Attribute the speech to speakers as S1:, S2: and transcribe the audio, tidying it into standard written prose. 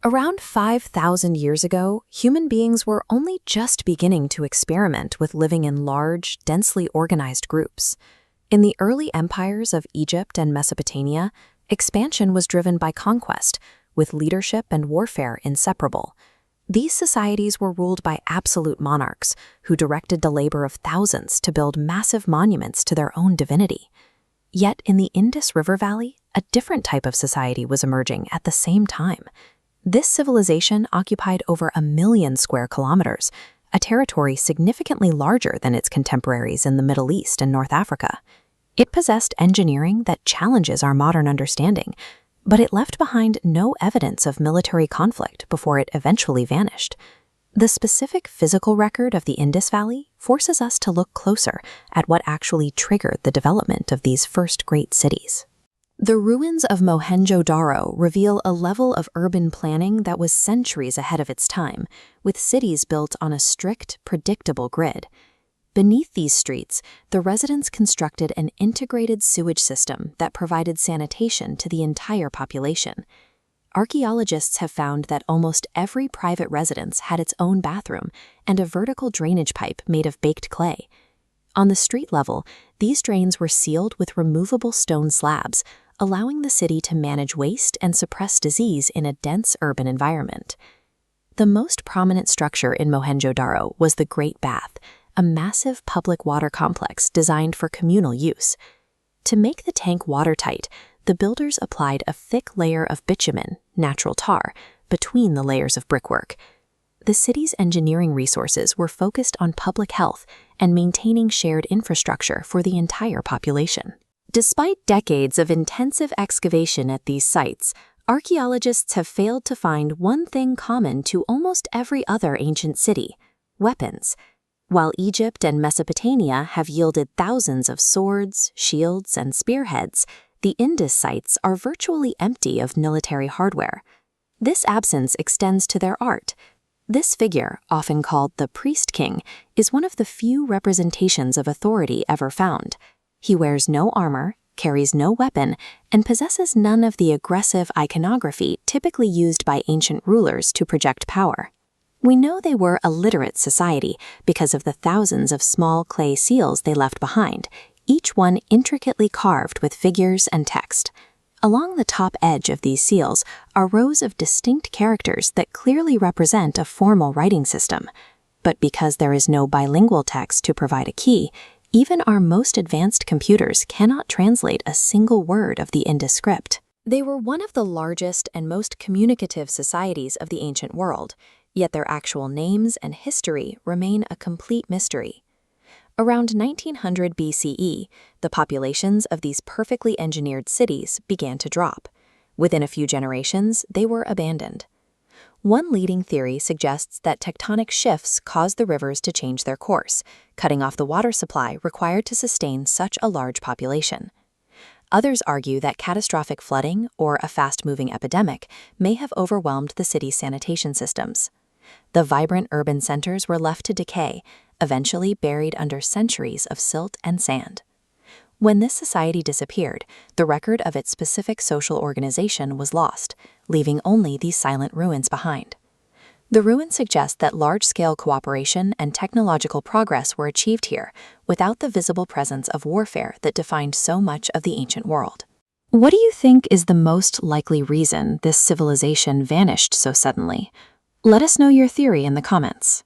S1: Around 5,000 years ago, human beings were only just beginning to experiment with living in large, densely organized groups. In the early empires of Egypt and Mesopotamia, expansion was driven by conquest, with leadership and warfare inseparable. These societies were ruled by absolute monarchs who directed the labor of thousands to build massive monuments to their own divinity. Yet in the Indus River Valley, a different type of society was emerging at the same time. This civilization occupied over 1 million square kilometers, a territory significantly larger than its contemporaries in the Middle East and North Africa. It possessed engineering that challenges our modern understanding, but it left behind no evidence of military conflict before it eventually vanished. The specific physical record of the Indus Valley forces us to look closer at what actually triggered the development of these first great cities. The ruins of Mohenjo-Daro reveal a level of urban planning that was centuries ahead of its time, with cities built on a strict, predictable grid. Beneath these streets, the residents constructed an integrated sewage system that provided sanitation to the entire population. Archaeologists have found that almost every private residence had its own bathroom and a vertical drainage pipe made of baked clay. On the street level, these drains were sealed with removable stone slabs, allowing the city to manage waste and suppress disease in a dense urban environment. The most prominent structure in Mohenjo-Daro was the Great Bath, a massive public water complex designed for communal use. To make the tank watertight, the builders applied a thick layer of bitumen, natural tar, between the layers of brickwork. The city's engineering resources were focused on public health and maintaining shared infrastructure for the entire population. Despite decades of intensive excavation at these sites, archaeologists have failed to find one thing common to almost every other ancient city: weapons. While Egypt and Mesopotamia have yielded thousands of swords, shields, and spearheads, the Indus sites are virtually empty of military hardware. This absence extends to their art. This figure, often called the priest king, is one of the few representations of authority ever found. He wears no armor, carries no weapon, and possesses none of the aggressive iconography typically used by ancient rulers to project power. We know they were a literate society because of the thousands of small clay seals they left behind, each one intricately carved with figures and text. Along the top edge of these seals are rows of distinct characters that clearly represent a formal writing system. But because there is no bilingual text to provide a key, even our most advanced computers cannot translate a single word of the Indus script. They were one of the largest and most communicative societies of the ancient world, yet their actual names and history remain a complete mystery. Around 1900 BCE, the populations of these perfectly engineered cities began to drop. Within a few generations, they were abandoned. One leading theory suggests that tectonic shifts caused the rivers to change their course, cutting off the water supply required to sustain such a large population. Others argue that catastrophic flooding or a fast-moving epidemic may have overwhelmed the city's sanitation systems. The vibrant urban centers were left to decay, eventually buried under centuries of silt and sand. When this society disappeared, the record of its specific social organization was lost, leaving only these silent ruins behind. The ruins suggest that large-scale cooperation and technological progress were achieved here without the visible presence of warfare that defined so much of the ancient world. What do you think is the most likely reason this civilization vanished so suddenly? Let us know your theory in the comments.